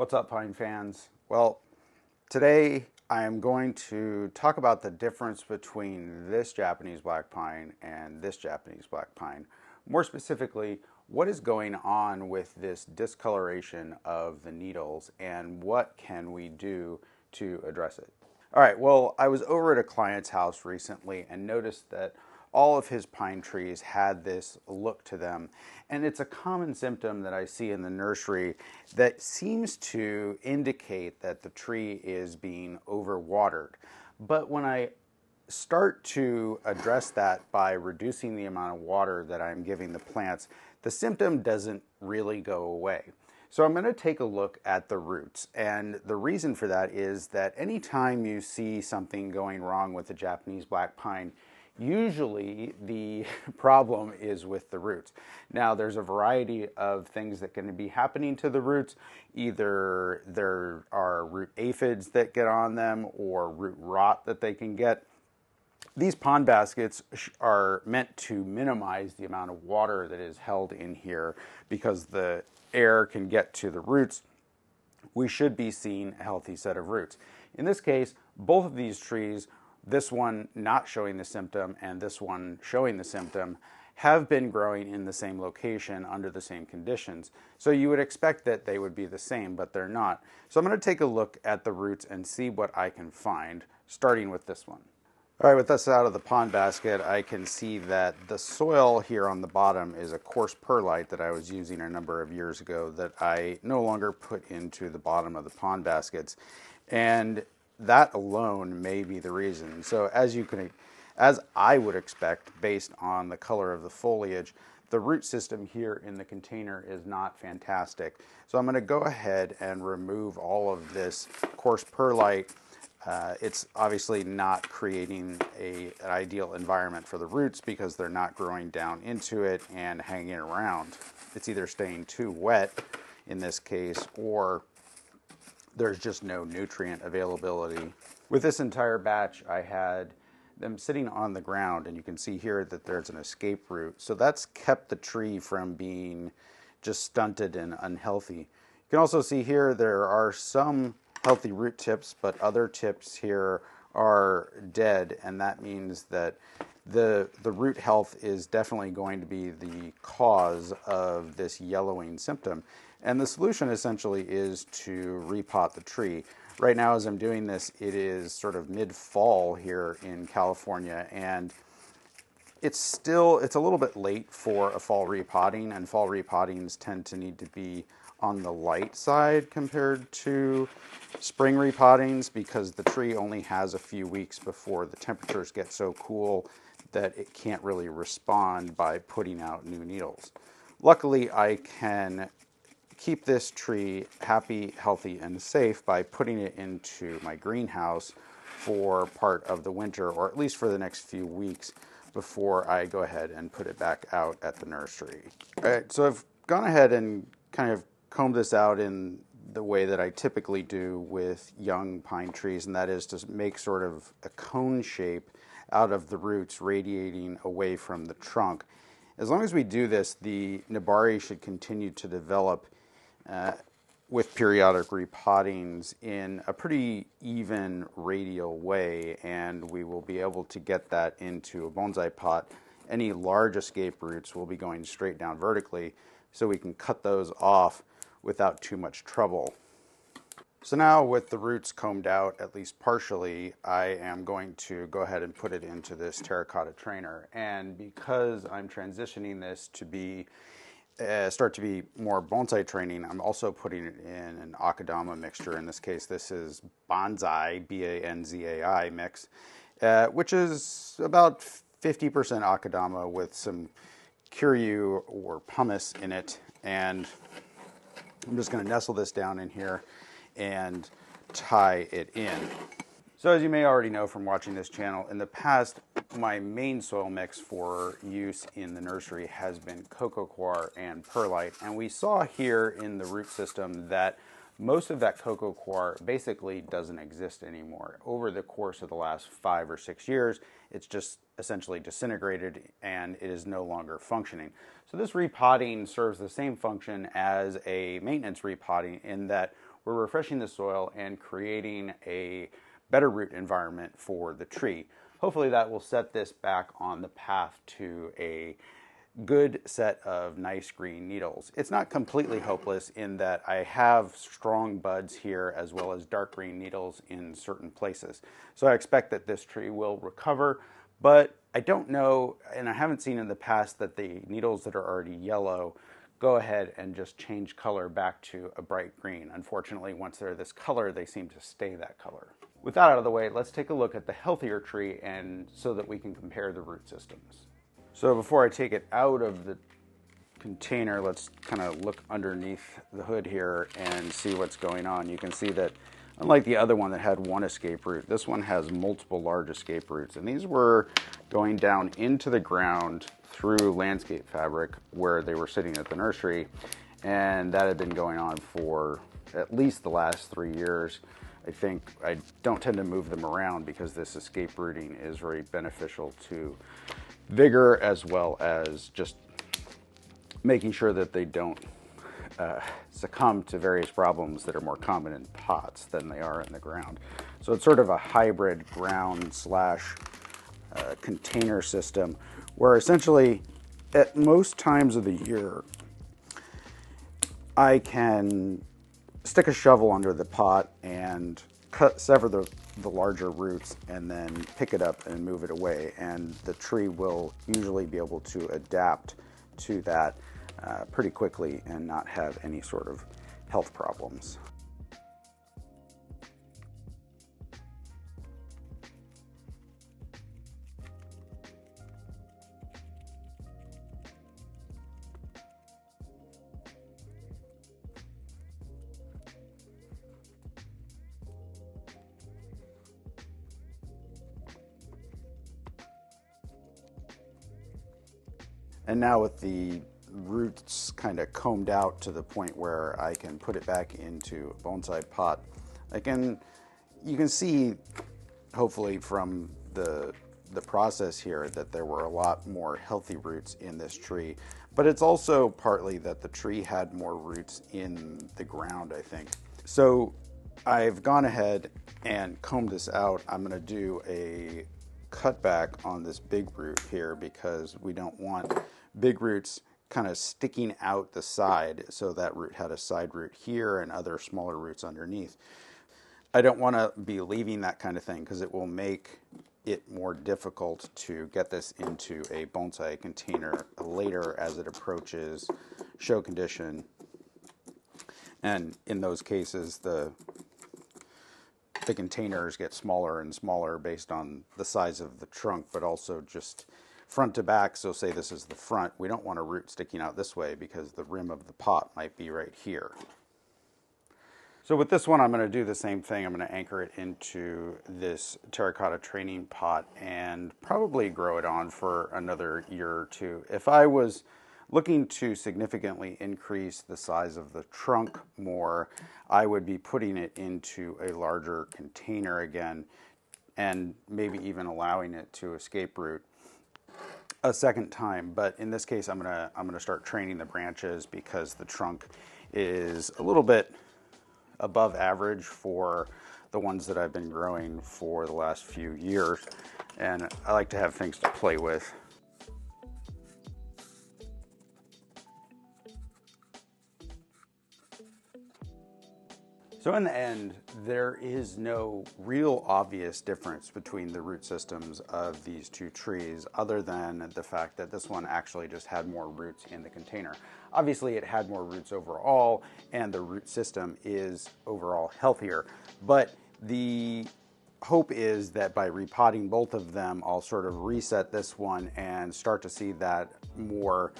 What's up, pine fans? Well, today I am going to talk about the difference between this Japanese black pine and this Japanese black pine. More specifically, what is going on with this discoloration of the needles and what can we do to address it? All right, well, I was over at a client's house recently and noticed that all of his pine trees had this look to them. And it's a common symptom that I see in the nursery that seems to indicate that the tree is being overwatered. But when I start to address that by reducing the amount of water that I'm giving the plants, the symptom doesn't really go away. So I'm going to take a look at the roots, and the reason for that is that anytime you see something going wrong with the Japanese black pine, usually the problem is with the roots. Now, there's a variety of things that can be happening to the roots. Either there are root aphids that get on them or root rot that they can get. These pond baskets are meant to minimize the amount of water that is held in here because the air can get to the roots. We should be seeing a healthy set of roots. In this case, both of these trees, this one not showing the symptom and this one showing the symptom, have been growing in the same location under the same conditions. So you would expect that they would be the same, but they're not. So I'm going to take a look at the roots and see what I can find, starting with this one. All right, with this out of the pond basket, I can see that the soil here on the bottom is a coarse perlite that I was using a number of years ago that I no longer put into the bottom of the pond baskets. And that alone may be the reason. So as I would expect, based on the color of the foliage, the root system here in the container is not fantastic. So I'm going to go ahead and remove all of this coarse perlite. It's obviously not creating an ideal environment for the roots because they're not growing down into it and hanging around. It's either staying too wet in this case, or there's just no nutrient availability. With this entire batch, I had them sitting on the ground, and you can see here that there's an escape root. So that's kept the tree from being just stunted and unhealthy. You can also see here there are some healthy root tips, but other tips here are dead, and that means that the root health is definitely going to be the cause of this yellowing symptom. And the solution essentially is to repot the tree. Right now, as I'm doing this, it is sort of mid-fall here in California, and it's a little bit late for a fall repotting, and fall repottings tend to need to be on the light side compared to spring repottings because the tree only has a few weeks before the temperatures get so cool that it can't really respond by putting out new needles. Luckily, I can keep this tree happy, healthy, and safe by putting it into my greenhouse for part of the winter, or at least for the next few weeks before I go ahead and put it back out at the nursery. All right, so I've gone ahead and kind of combed this out in the way that I typically do with young pine trees, and that is to make sort of a cone shape out of the roots radiating away from the trunk. As long as we do this, the nabari should continue to develop with periodic repottings in a pretty even radial way, and we will be able to get that into a bonsai pot. Any large escape roots will be going straight down vertically, so we can cut those off without too much trouble. So now with the roots combed out, at least partially, I am going to go ahead and put it into this terracotta trainer. And because I'm transitioning this to be start to be more bonsai training, I'm also putting it in an akadama mixture. In this case, this is Banzai, B-A-N-Z-A-I mix, which is about 50% akadama with some kiryu or pumice in it. And I'm just going to nestle this down in here and tie it in. So as you may already know from watching this channel, in the past, my main soil mix for use in the nursery has been coarse and perlite. And we saw here in the root system that most of that cocoa coir basically doesn't exist anymore. Over the course of the last 5 or 6 years, it's just essentially disintegrated and it is no longer functioning. So this repotting serves the same function as a maintenance repotting in that we're refreshing the soil and creating a better root environment for the tree. Hopefully that will set this back on the path to a good set of nice green needles. It's not completely hopeless in that I have strong buds here as well as dark green needles in certain places. So I expect that this tree will recover, but I don't know, and I haven't seen in the past that the needles that are already yellow go ahead and just change color back to a bright green. Unfortunately, once they're this color, they seem to stay that color. With that out of the way, let's take a look at the healthier tree and so that we can compare the root systems. So before I take it out of the container, let's kind of look underneath the hood here and see what's going on. You can see that unlike the other one that had one escape root, this one has multiple large escape roots. And these were going down into the ground through landscape fabric where they were sitting at the nursery. And that had been going on for at least the last 3 years. I don't tend to move them around because this escape rooting is very beneficial to vigor as well as just making sure that they don't succumb to various problems that are more common in pots than they are in the ground. So it's sort of a hybrid ground slash container system where essentially at most times of the year I can stick a shovel under the pot and sever the larger roots and then pick it up and move it away, and the tree will usually be able to adapt to that pretty quickly and not have any sort of health problems. And now with the roots kind of combed out to the point where I can put it back into a bonsai pot, you can see hopefully from the process here that there were a lot more healthy roots in this tree. But it's also partly that the tree had more roots in the ground, I think. So I've gone ahead and combed this out. I'm going to do a cutback on this big root here because we don't want big roots kind of sticking out the side, so that root had a side root here and other smaller roots underneath. I don't want to be leaving that kind of thing because it will make it more difficult to get this into a bonsai container later as it approaches show condition. And in those cases, the containers get smaller and smaller based on the size of the trunk, but also just front to back. So say this is the front, we don't want a root sticking out this way because the rim of the pot might be right here. So with this one, I'm going to do the same thing. I'm going to anchor it into this terracotta training pot and probably grow it on for another year or two. If I was looking to significantly increase the size of the trunk more, I would be putting it into a larger container again and maybe even allowing it to escape root a second time. But in this case, I'm gonna start training the branches because the trunk is a little bit above average for the ones that I've been growing for the last few years, and I like to have things to play with. So in the end, there is no real obvious difference between the root systems of these two trees other than the fact that this one actually just had more roots in the container. Obviously it had more roots overall and the root system is overall healthier, but the hope is that by repotting both of them, I'll sort of reset this one and start to see that more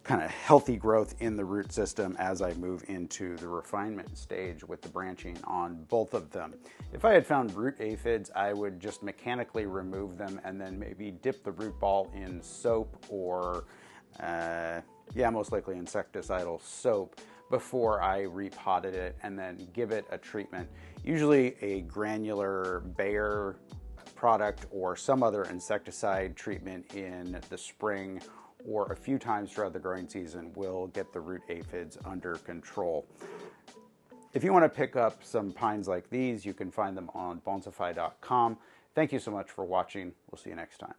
kind of healthy growth in the root system as I move into the refinement stage with the branching on both of them. If I had found root aphids, I would just mechanically remove them and then maybe dip the root ball in soap or, most likely insecticidal soap. before I repotted it and then give it a treatment, usually a granular Bayer product or some other insecticide treatment in the spring or a few times throughout the growing season will get the root aphids under control. If you want to pick up some pines like these, you can find them on bonsaify.com. Thank you so much for watching. We'll see you next time.